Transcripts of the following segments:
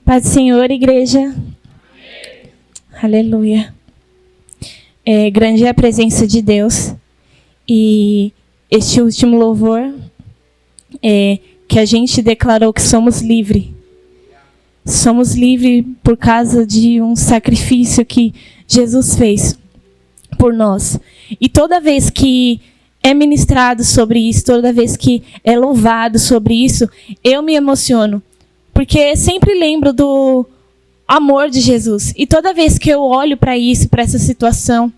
Paz do Senhor, igreja. Amém. Aleluia. Grande é a presença de Deus. E este último louvor que a gente declarou que somos livres. Somos livres por causa de um sacrifício que Jesus fez por nós. E toda vez que é ministrado sobre isso, toda vez que é louvado sobre isso, eu me emociono. Porque sempre lembro do amor de Jesus. E toda vez que eu olho para isso, para essa situação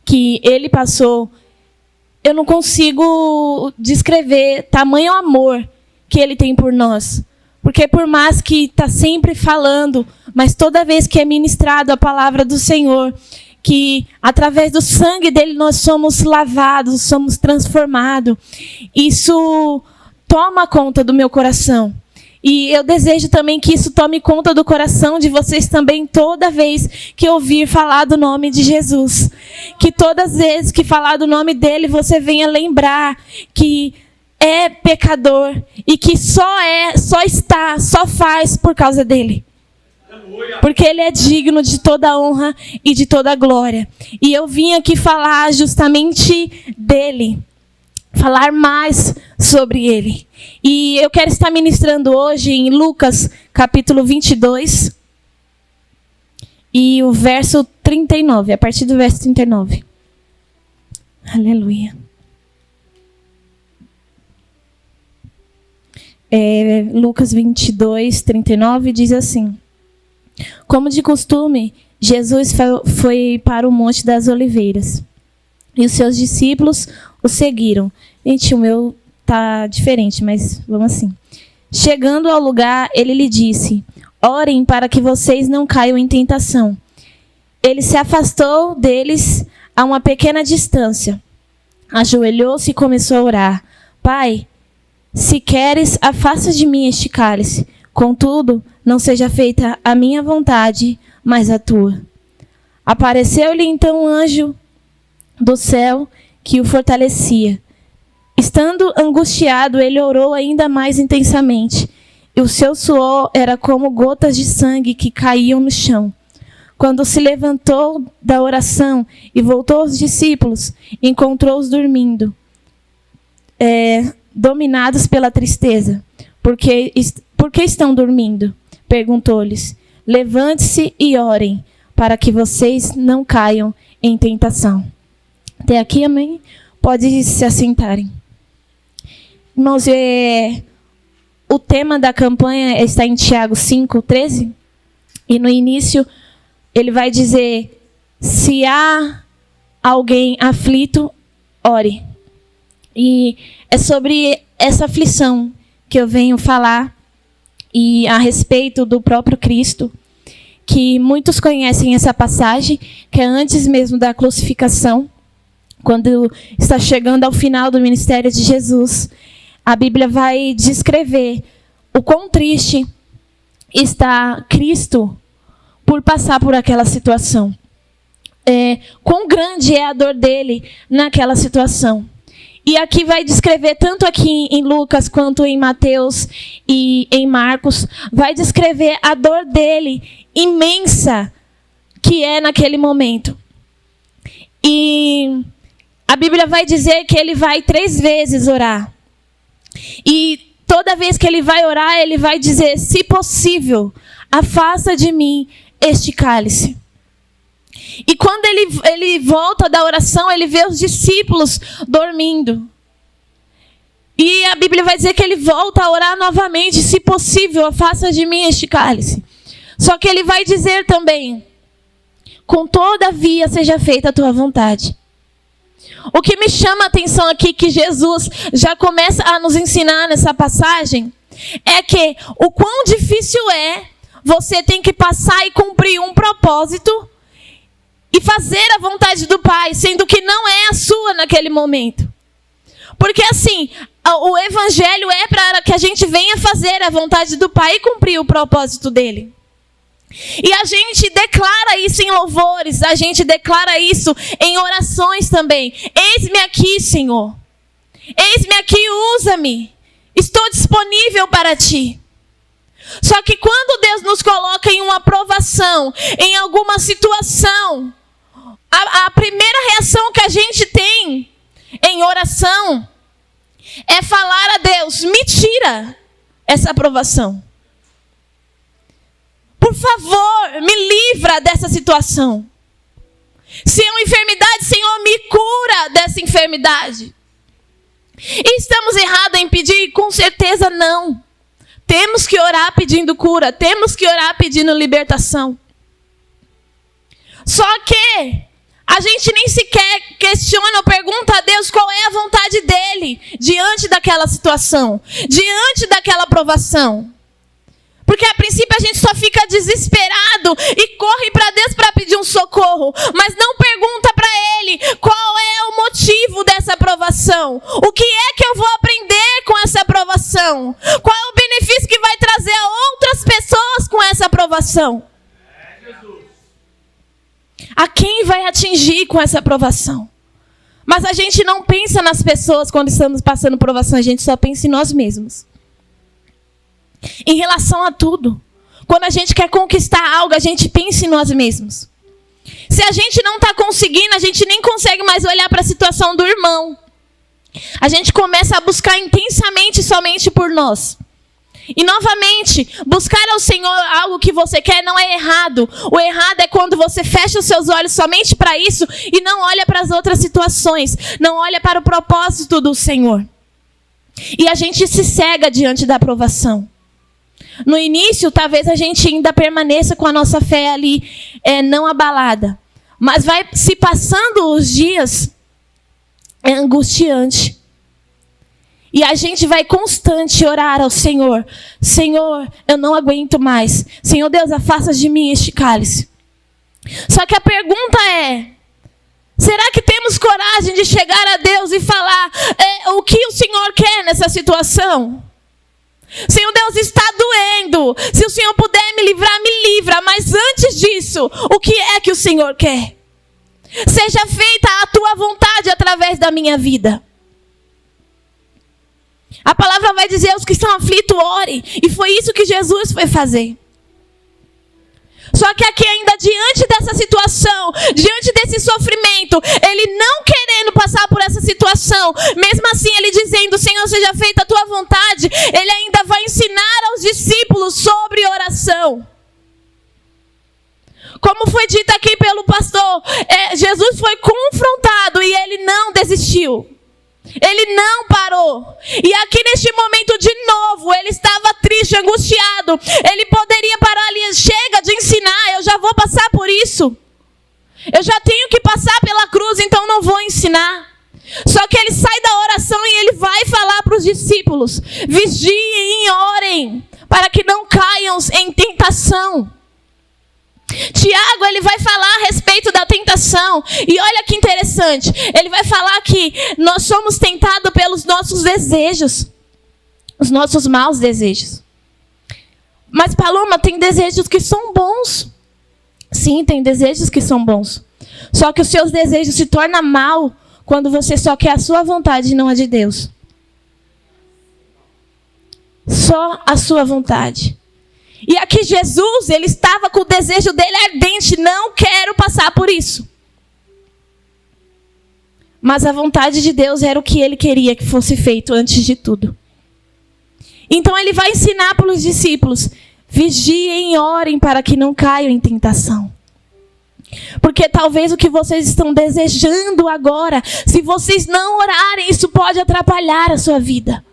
que ele passou, eu não consigo descrever tamanho amor que ele tem por nós. Porque por mais que está sempre falando, mas toda vez que é ministrado a palavra do Senhor, que através do sangue dele nós somos lavados, somos transformados, isso toma conta do meu coração. E eu desejo também que isso tome conta do coração de vocês também, toda vez que ouvir falar do nome de Jesus. Que todas as vezes que falar do nome dele, você venha lembrar que é pecador e que só faz por causa dele. Porque ele é digno de toda honra e de toda glória. E eu vim aqui falar justamente dele. Falar mais sobre ele. E eu quero estar ministrando hoje em Lucas, capítulo 22. E o verso 39, a partir do verso 39. Aleluia. Lucas 22, 39 diz assim: como de costume, Jesus foi para o Monte das Oliveiras. E os seus discípulos o seguiram. Gente, o meu tá diferente, mas vamos assim. Chegando ao lugar, ele lhe disse: orem para que vocês não caiam em tentação. Ele se afastou deles a uma pequena distância. Ajoelhou-se e começou a orar. Pai, se queres, afasta de mim este cálice. Contudo, não seja feita a minha vontade, mas a tua. Apareceu-lhe então um anjo do céu que o fortalecia. Estando angustiado, ele orou ainda mais intensamente, e o seu suor era como gotas de sangue que caíam no chão. Quando se levantou da oração e voltou aos discípulos, encontrou-os dormindo, dominados pela tristeza. Por que estão dormindo? Perguntou-lhes. Levante-se e orem, para que vocês não caiam em tentação. Até aqui, amém? Pode se assentarem. Irmãos, o tema da campanha está em Tiago 5:13. E no início, ele vai dizer: se há alguém aflito, ore. E é sobre essa aflição que eu venho falar, e a respeito do próprio Cristo, que muitos conhecem essa passagem, que é antes mesmo da crucificação, quando está chegando ao final do ministério de Jesus. A Bíblia vai descrever o quão triste está Cristo por passar por aquela situação. Quão grande é a dor dele naquela situação. E aqui vai descrever, tanto aqui em Lucas quanto em Mateus e em Marcos, vai descrever a dor dele imensa que é naquele momento. E a Bíblia vai dizer que ele vai 3 vezes orar. E toda vez que ele vai orar, ele vai dizer: se possível, afasta de mim este cálice. E quando ele volta da oração, ele vê os discípulos dormindo. E a Bíblia vai dizer que ele volta a orar novamente: se possível, afasta de mim este cálice. Só que ele vai dizer também: com todavia seja feita a tua vontade. O que me chama a atenção aqui, que Jesus já começa a nos ensinar nessa passagem, é que o quão difícil é você ter que passar e cumprir um propósito e fazer a vontade do Pai, sendo que não é a sua naquele momento. Porque assim, o Evangelho é para que a gente venha fazer a vontade do Pai e cumprir o propósito dele. E a gente declara isso em louvores, a gente declara isso em orações também. Eis-me aqui, Senhor. Eis-me aqui, usa-me. Estou disponível para ti. Só que quando Deus nos coloca em uma provação, em alguma situação, a primeira reação que a gente tem em oração é falar a Deus: me tira essa provação. Por favor, me livra dessa situação. Se é uma enfermidade, Senhor, me cura dessa enfermidade. E estamos errados em pedir? Com certeza não. Temos que orar pedindo cura, temos que orar pedindo libertação. Só que a gente nem sequer questiona ou pergunta a Deus qual é a vontade dele diante daquela situação, diante daquela provação. Porque a princípio a gente só fica desesperado e corre para Deus para pedir um socorro, mas não pergunta para Ele qual é o motivo dessa provação. O que é que eu vou aprender com essa provação? Qual é o benefício que vai trazer a outras pessoas com essa provação? A quem vai atingir com essa provação? Mas a gente não pensa nas pessoas quando estamos passando provação, a gente só pensa em nós mesmos. Em relação a tudo. Quando a gente quer conquistar algo, a gente pensa em nós mesmos. Se a gente não está conseguindo, a gente nem consegue mais olhar para a situação do irmão. A gente começa a buscar intensamente somente por nós. E novamente, buscar ao Senhor algo que você quer não é errado. O errado é quando você fecha os seus olhos somente para isso e não olha para as outras situações. Não olha para o propósito do Senhor. E a gente se cega diante da aprovação. No início, talvez a gente ainda permaneça com a nossa fé ali, não abalada. Mas vai se passando os dias, é angustiante. E a gente vai constante orar ao Senhor. Senhor, eu não aguento mais. Senhor Deus, afasta de mim este cálice. Só que a pergunta é: será que temos coragem de chegar a Deus e falar o que o Senhor quer nessa situação? Senhor Deus, está doendo. Se o Senhor puder me livrar, me livra. Mas antes disso, o que é que o Senhor quer? Seja feita a tua vontade através da minha vida. A palavra vai dizer: os que estão aflitos, orem. E foi isso que Jesus foi fazer. Só que aqui ainda, diante dessa situação, diante desse sofrimento, ele não querendo passar por essa situação, mesmo assim ele dizendo: Senhor, seja feita a tua vontade, ele ainda vai ensinar aos discípulos sobre oração. Como foi dito aqui pelo pastor, Jesus foi confrontado e ele não desistiu. Ele não parou. E aqui neste momento de novo, ele estava triste, angustiado. Ele poderia parar ali: chega de ensinar, eu já vou passar por isso. Eu já tenho que passar pela cruz, então não vou ensinar. Só que ele sai da oração e ele vai falar para os discípulos: vigiem e orem, para que não caiam em tentação. Tiago, ele vai falar a respeito da tentação. E olha que interessante. Ele vai falar que nós somos tentados pelos nossos desejos. Os nossos maus desejos. Mas, Paloma, tem desejos que são bons. Sim, tem desejos que são bons. Só que os seus desejos se tornam mal quando você só quer a sua vontade e não a de Deus. Só a sua vontade. E aqui Jesus, ele estava com o desejo dele ardente: não quero passar por isso. Mas a vontade de Deus era o que ele queria que fosse feito antes de tudo. Então ele vai ensinar para os discípulos: vigiem e orem para que não caiam em tentação. Porque talvez o que vocês estão desejando agora, se vocês não orarem, isso pode atrapalhar a sua vida.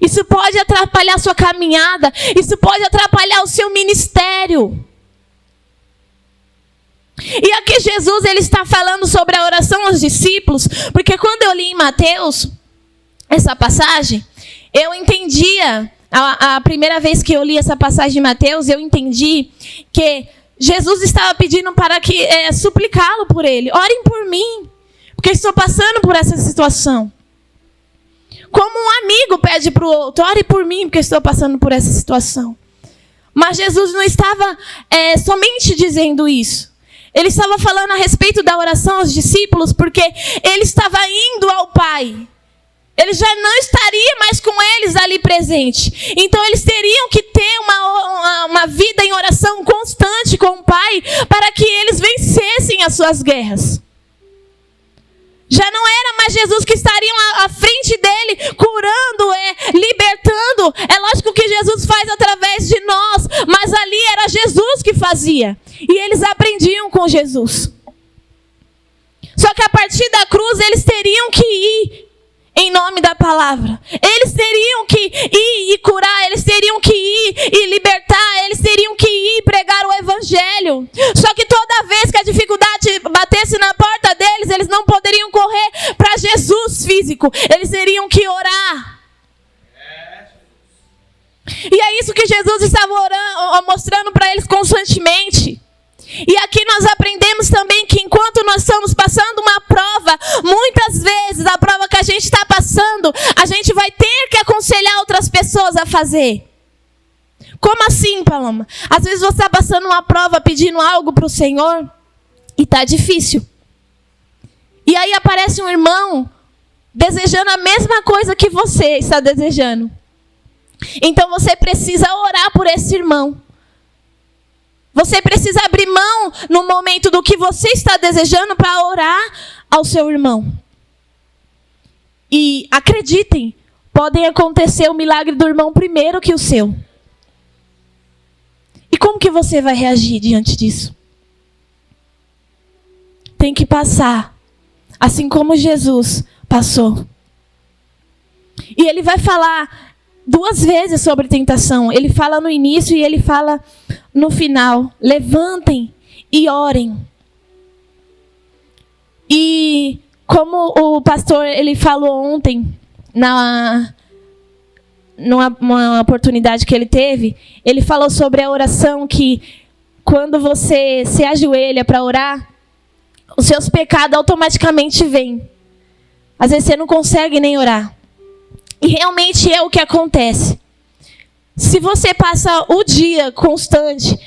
Isso pode atrapalhar a sua caminhada. Isso pode atrapalhar o seu ministério. E aqui Jesus, ele está falando sobre a oração aos discípulos. Porque quando eu li em Mateus, essa passagem, eu entendia, a primeira vez que eu li essa passagem de Mateus, eu entendi que Jesus estava pedindo para que suplicá-lo por ele. Orem por mim, porque estou passando por essa situação. Como um amigo pede para o outro: ore por mim, porque estou passando por essa situação. Mas Jesus não estava somente dizendo isso. Ele estava falando a respeito da oração aos discípulos, porque ele estava indo ao Pai. Ele já não estaria mais com eles ali presente. Então eles teriam que ter uma vida em oração constante com o Pai para que eles vencessem as suas guerras. Já não era mais Jesus que estaria à frente dele, curando, libertando. É lógico que Jesus faz através de nós, mas ali era Jesus que fazia. E eles aprendiam com Jesus. Só que a partir da cruz eles teriam que ir em nome da palavra. Eles teriam que ir e curar, eles teriam que ir e libertar, eles teriam que ir e pregar o evangelho. Só que toda vez que a dificuldade batesse na porta deles, eles não poderiam correr para Jesus físico, eles teriam que orar. E é isso que Jesus estava mostrando para eles constantemente. E aqui nós aprendemos também que enquanto nós estamos passando uma prova, muitas vezes a prova que a gente está passando, a gente vai ter que aconselhar outras pessoas a fazer. Como assim, Paloma? Às vezes você está passando uma prova pedindo algo para o Senhor e está difícil. E aí aparece um irmão desejando a mesma coisa que você está desejando. Então você precisa orar por esse irmão. Você precisa abrir mão no momento do que você está desejando para orar ao seu irmão. E acreditem, podem acontecer o milagre do irmão primeiro que o seu. E como que você vai reagir diante disso? Tem que passar, assim como Jesus passou. E ele vai falar 2 vezes sobre tentação. Ele fala no início e ele fala no final. Levantem e orem. E como o pastor ele falou ontem, numa oportunidade que ele teve, ele falou sobre a oração que quando você se ajoelha para orar, os seus pecados automaticamente vêm. Às vezes você não consegue nem orar. E realmente é o que acontece. Se você passa o dia constante,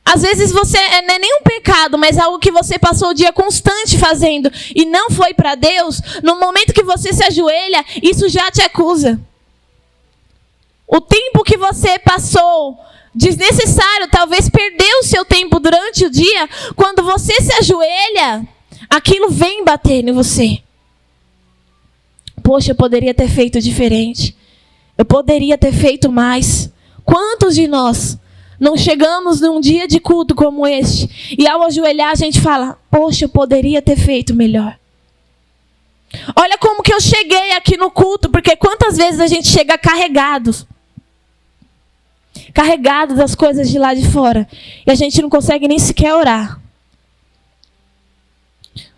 às vezes você não é nem um pecado, mas algo que você passou o dia constante fazendo e não foi para Deus, no momento que você se ajoelha, isso já te acusa. O tempo que você passou desnecessário, talvez perdeu o seu tempo durante o dia, quando você se ajoelha, aquilo vem bater em você. Poxa, eu poderia ter feito diferente. Eu poderia ter feito mais. Quantos de nós não chegamos num dia de culto como este e ao ajoelhar a gente fala, poxa, eu poderia ter feito melhor. Olha como que eu cheguei aqui no culto, porque quantas vezes a gente chega carregados das coisas de lá de fora e a gente não consegue nem sequer orar.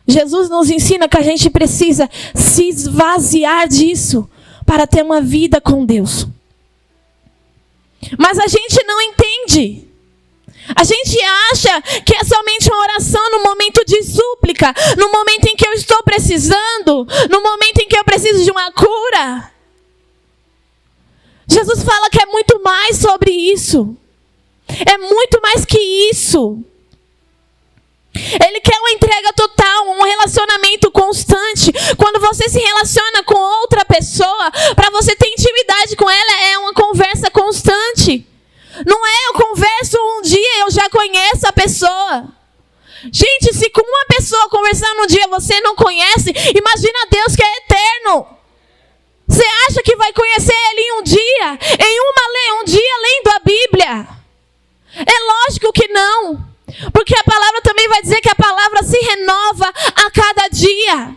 Jesus nos ensina que a gente precisa se esvaziar disso para ter uma vida com Deus. Mas a gente não entende. A gente acha que é somente uma oração no momento de súplica, no momento em que eu estou precisando, no momento em que eu preciso de uma cura. Jesus fala que é muito mais sobre isso. É muito mais que isso. Ele quer uma entrega total, um relacionamento constante. Quando você se relaciona com outra pessoa, para você ter intimidade com ela, é uma conversa constante. Não é eu converso um dia, eu já conheço a pessoa. Gente, se com uma pessoa conversando um dia você não conhece, imagina Deus que é eterno. Você acha que vai conhecer Ele em um dia? Um dia lendo a Bíblia? É lógico que não. Porque a palavra também vai dizer que a palavra se renova a cada dia.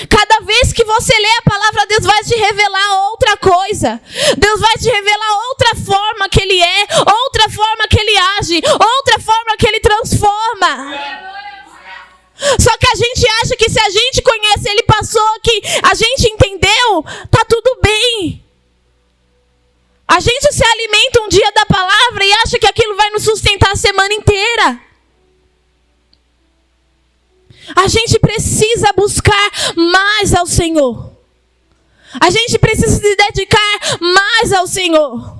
Cada vez que você lê a palavra, Deus vai te revelar outra coisa. Deus vai te revelar outra forma que Ele é, outra forma que Ele age, outra forma que Ele transforma. Só que a gente acha que se a gente conhece, Ele passou aqui, a gente entendeu, tá tudo bem. A gente se alimenta um dia da palavra e acha que aquilo vai nos sustentar a semana inteira. A gente precisa buscar mais ao Senhor. A gente precisa se dedicar mais ao Senhor.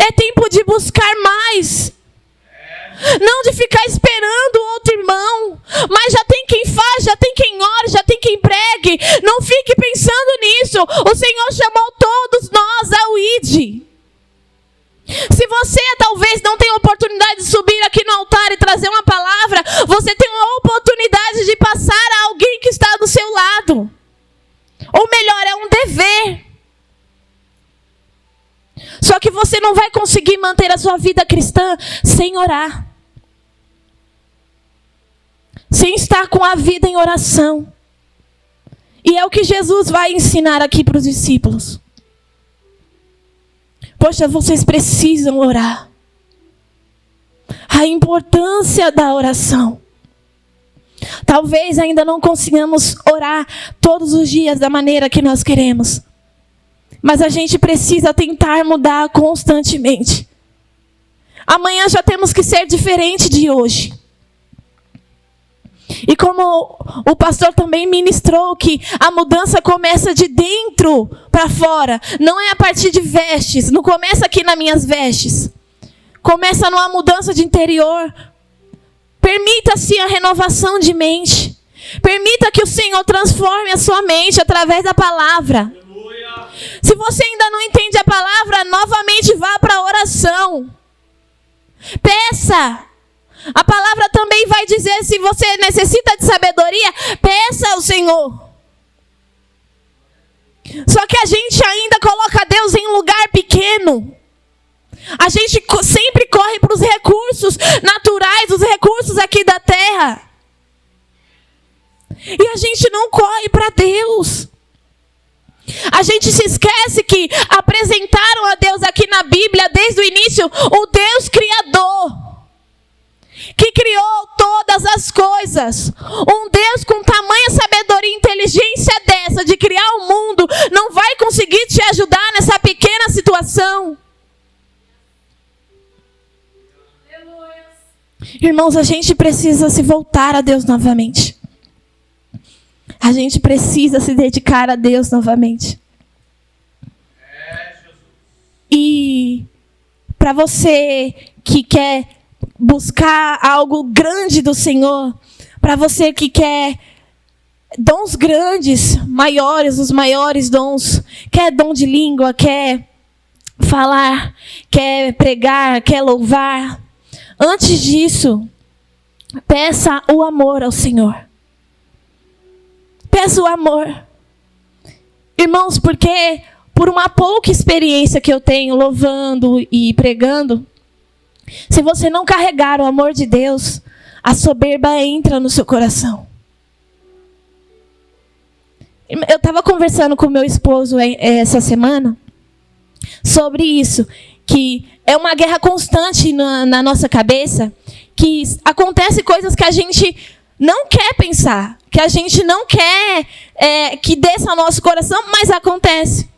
É tempo de buscar mais. Não de ficar esperando outro irmão, mas já tem quem fale, já tem quem ore, já tem quem pregue. Não fique pensando nisso. O Senhor chamou todos nós ao ID. Se você talvez não tenha oportunidade de subir aqui no altar e trazer uma palavra, você tem uma oportunidade de passar a alguém que está do seu lado. Ou melhor, é um dever. Só que você não vai conseguir manter a sua vida cristã sem orar. Sem estar com a vida em oração. E é o que Jesus vai ensinar aqui para os discípulos. Poxa, vocês precisam orar. A importância da oração. Talvez ainda não consigamos orar todos os dias da maneira que nós queremos. Mas a gente precisa tentar mudar constantemente. Amanhã já temos que ser diferente de hoje. E como o pastor também ministrou que a mudança começa de dentro para fora. Não é a partir de vestes. Não começa aqui nas minhas vestes. Começa numa mudança de interior. Permita-se a renovação de mente. Permita que o Senhor transforme a sua mente através da palavra. Aleluia. Se você ainda não entende a palavra, novamente vá para a oração. Peça. A palavra também vai dizer, se você necessita de sabedoria, peça ao Senhor. Só que a gente ainda coloca Deus em um lugar pequeno. A gente sempre corre para os recursos naturais, os recursos aqui da terra. E a gente não corre para Deus. A gente se esquece que apresentaram a Deus aqui na Bíblia, desde o início, o Deus Criador. Que criou todas as coisas. Um Deus com tamanha sabedoria e inteligência dessa, de criar o mundo, não vai conseguir te ajudar nessa pequena situação. Irmãos, a gente precisa se voltar a Deus novamente. A gente precisa se dedicar a Deus novamente. E para você que quer buscar algo grande do Senhor, para você que quer dons grandes, maiores, os maiores dons, quer dom de língua, quer falar, quer pregar, quer louvar, antes disso, peça o amor ao Senhor. Peça o amor. Irmãos, porque por uma pouca experiência que eu tenho louvando e pregando, se você não carregar o amor de Deus, a soberba entra no seu coração. Eu estava conversando com meu esposo essa semana sobre isso, que é uma guerra constante na nossa cabeça, que acontece coisas que a gente não quer pensar, que a gente não quer que desça ao nosso coração, mas acontece.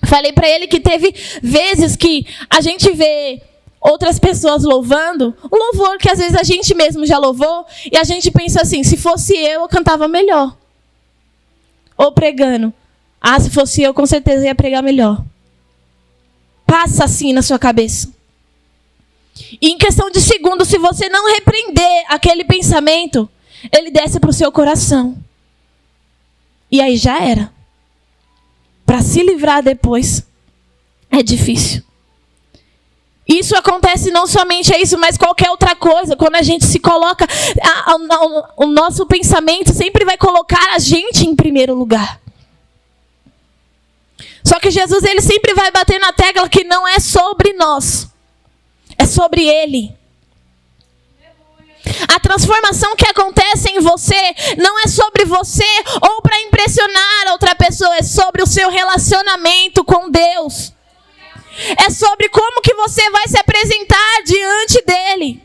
Falei para ele que teve vezes que a gente vê outras pessoas louvando, um louvor que às vezes a gente mesmo já louvou, e a gente pensa assim, se fosse eu cantava melhor. Ou pregando, se fosse eu, com certeza ia pregar melhor. Passa assim na sua cabeça. E em questão de segundos, se você não repreender aquele pensamento, ele desce para o seu coração. E aí já era. Para se livrar depois, é difícil. Isso acontece não somente isso, mas qualquer outra coisa. Quando a gente se coloca, o nosso pensamento sempre vai colocar a gente em primeiro lugar. Só que Jesus, ele sempre vai bater na tecla que não é sobre nós. É sobre Ele. A transformação que acontece em você não é sobre você ou para impressionar outra pessoa. É sobre o seu relacionamento com Deus. É sobre como que você vai se apresentar diante dele.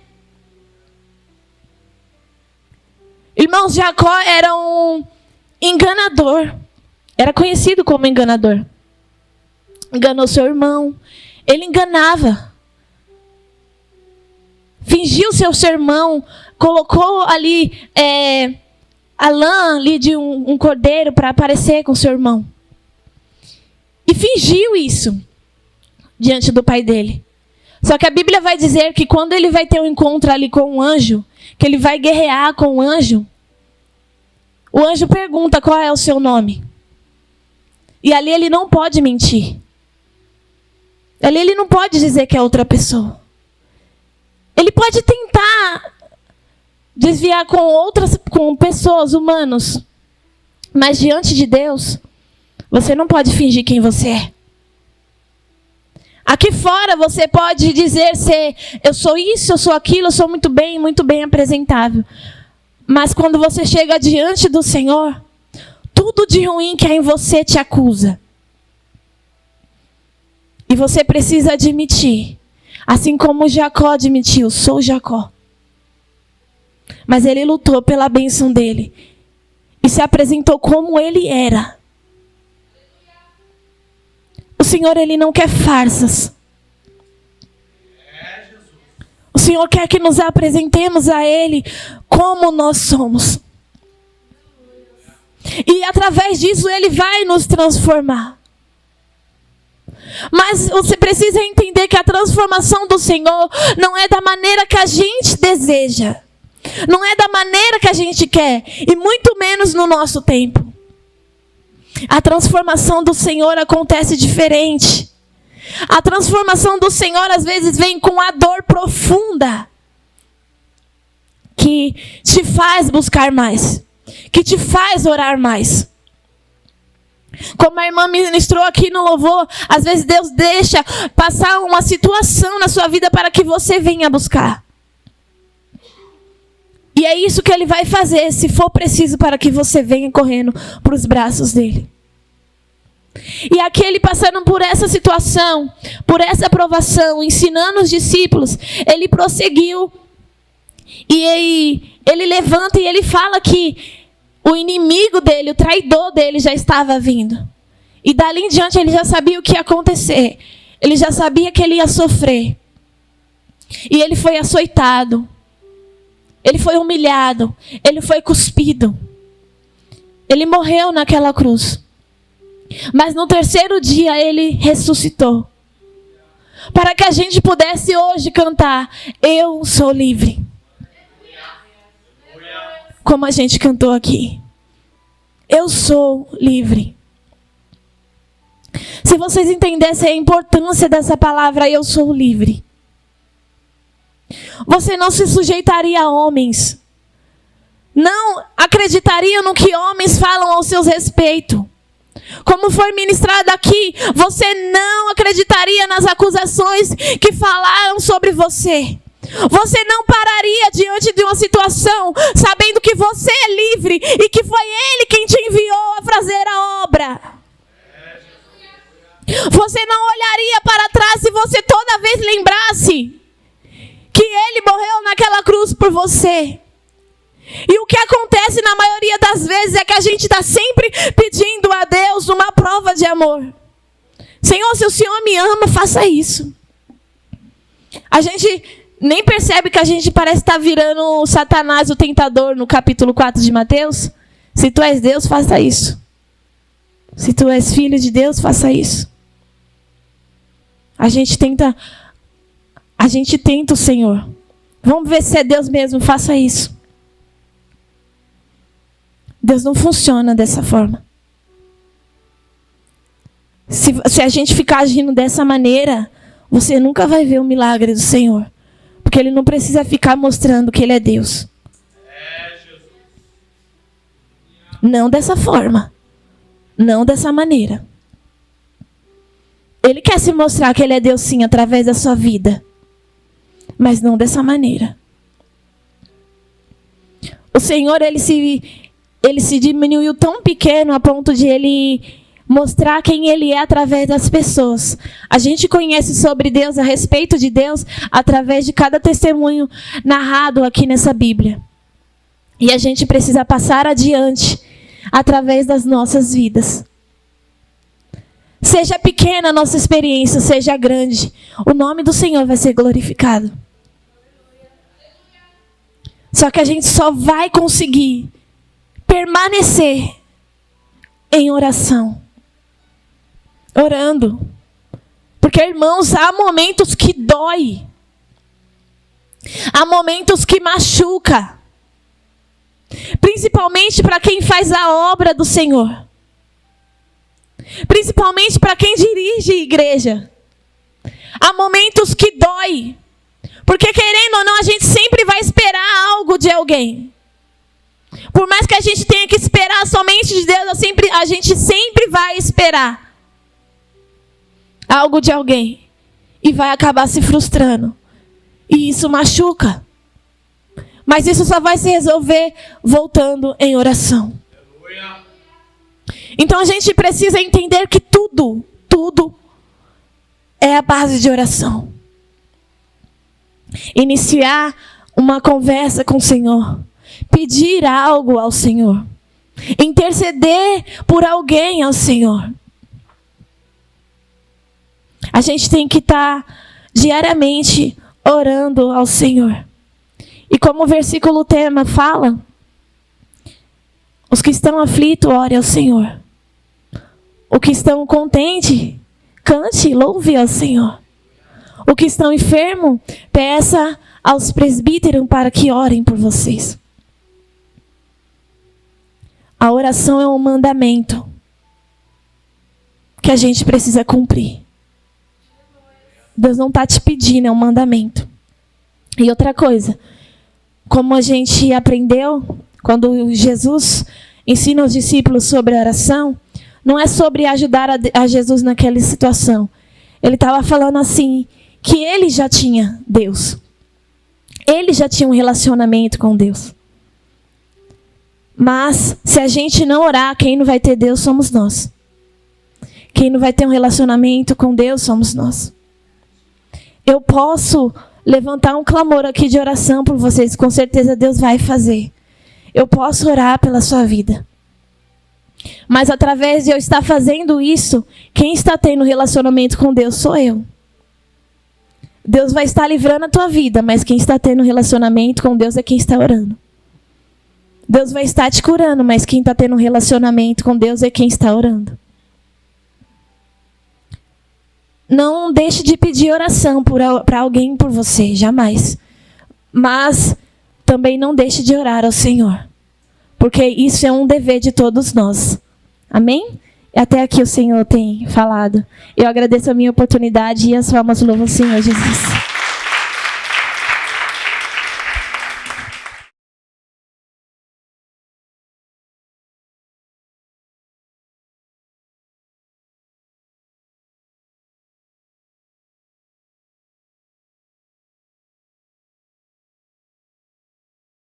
Irmãos, Jacó era um enganador. Era conhecido como enganador. Enganou seu irmão. Ele enganava. Fingiu ser seu irmão. Colocou ali a lã ali de um cordeiro para aparecer com seu irmão. E fingiu isso diante do pai dele. Só que a Bíblia vai dizer que quando ele vai ter um encontro ali com um anjo, que ele vai guerrear com o anjo, o anjo pergunta qual é o seu nome. E ali ele não pode mentir. Ali ele não pode dizer que é outra pessoa. Ele pode tentar desviar com pessoas, humanos. Mas diante de Deus, você não pode fingir quem você é. Aqui fora você pode dizer eu sou isso, eu sou aquilo, eu sou muito bem apresentável. Mas quando você chega diante do Senhor, tudo de ruim que há em você te acusa. E você precisa admitir, assim como Jacó admitiu, sou Jacó. Mas ele lutou pela bênção dele e se apresentou como ele era. O Senhor, ele não quer farsas. O Senhor quer que nos apresentemos a Ele como nós somos. E através disso Ele vai nos transformar. Mas você precisa entender que a transformação do Senhor não é da maneira que a gente deseja. Não é da maneira que a gente quer. E muito menos no nosso tempo. A transformação do Senhor acontece diferente. A transformação do Senhor às vezes vem com a dor profunda. Que te faz buscar mais. Que te faz orar mais. Como a irmã ministrou aqui no louvor, às vezes Deus deixa passar uma situação na sua vida para que você venha buscar. E é isso que Ele vai fazer, se for preciso, para que você venha correndo para os braços dEle. E aqui Ele passando por essa situação, por essa provação, ensinando os discípulos, Ele prosseguiu. E ele levanta e Ele fala que o inimigo dele, o traidor dele já estava vindo. E dali em diante ele já sabia o que ia acontecer. Ele já sabia que ele ia sofrer. E ele foi açoitado. Ele foi humilhado. Ele foi cuspido. Ele morreu naquela cruz. Mas no terceiro dia ele ressuscitou. Para que a gente pudesse hoje cantar: eu sou livre. Como a gente cantou aqui. Eu sou livre. Se vocês entendessem a importância dessa palavra, eu sou livre. Você não se sujeitaria a homens. Não acreditaria no que homens falam ao seu respeito. Como foi ministrado aqui, você não acreditaria nas acusações que falaram sobre você. Você não pararia diante de uma situação sabendo que você é livre e que foi Ele quem te enviou a fazer a obra. Você não olharia para trás se você toda vez lembrasse que Ele morreu naquela cruz por você. E o que acontece na maioria das vezes é que a gente está sempre pedindo a Deus uma prova de amor. Senhor, se o Senhor me ama, faça isso. A gente nem percebe que a gente parece estar virando Satanás, o tentador, no capítulo 4 de Mateus. Se tu és Deus, faça isso. Se tu és filho de Deus, faça isso. A gente tenta o Senhor. Vamos ver se é Deus mesmo, faça isso. Deus não funciona dessa forma. Se a gente ficar agindo dessa maneira, você nunca vai ver o milagre do Senhor. Porque Ele não precisa ficar mostrando que Ele é Deus. Não dessa forma. Não dessa maneira. Ele quer se mostrar que Ele é Deus sim, através da sua vida. Mas não dessa maneira. O Senhor, Ele se diminuiu tão pequeno a ponto de Ele mostrar quem Ele é através das pessoas. A gente conhece sobre Deus, a respeito de Deus, através de cada testemunho narrado aqui nessa Bíblia. E a gente precisa passar adiante através das nossas vidas. Seja pequena a nossa experiência, seja grande, o nome do Senhor vai ser glorificado. Só que a gente só vai conseguir permanecer em oração. Orando. Porque, irmãos, há momentos que dói. Há momentos que machuca. Principalmente para quem faz a obra do Senhor. Principalmente para quem dirige a igreja. Há momentos que dói. Porque querendo ou não, a gente sempre vai esperar algo de alguém. Por mais que a gente tenha que esperar somente de Deus, a gente sempre vai esperar algo de alguém. E vai acabar se frustrando. E isso machuca. Mas isso só vai se resolver voltando em oração. Então a gente precisa entender que tudo é a base de oração. Iniciar uma conversa com o Senhor. Pedir algo ao Senhor. Interceder por alguém ao Senhor. A gente tem que estar diariamente orando ao Senhor. E como o versículo tema fala, os que estão aflitos, orem ao Senhor. Os que estão contentes, cante, louve ao Senhor. Os que estão enfermos, peça aos presbíteros para que orem por vocês. A oração é um mandamento que a gente precisa cumprir. Deus não está te pedindo, é um mandamento. E outra coisa, como a gente aprendeu, quando Jesus ensina os discípulos sobre a oração, não é sobre ajudar a Jesus naquela situação. Ele estava falando assim, que ele já tinha Deus. Ele já tinha um relacionamento com Deus. Mas, se a gente não orar, quem não vai ter Deus somos nós. Quem não vai ter um relacionamento com Deus somos nós. Eu posso levantar um clamor aqui de oração por vocês, com certeza Deus vai fazer. Eu posso orar pela sua vida. Mas através de eu estar fazendo isso, quem está tendo relacionamento com Deus sou eu. Deus vai estar livrando a tua vida, mas quem está tendo relacionamento com Deus é quem está orando. Deus vai estar te curando, mas quem está tendo relacionamento com Deus é quem está orando. Não deixe de pedir oração para alguém por você, jamais. Mas também não deixe de orar ao Senhor. Porque isso é um dever de todos nós. Amém? Até aqui o Senhor tem falado. Eu agradeço a minha oportunidade e as palmas louvam o Senhor Jesus.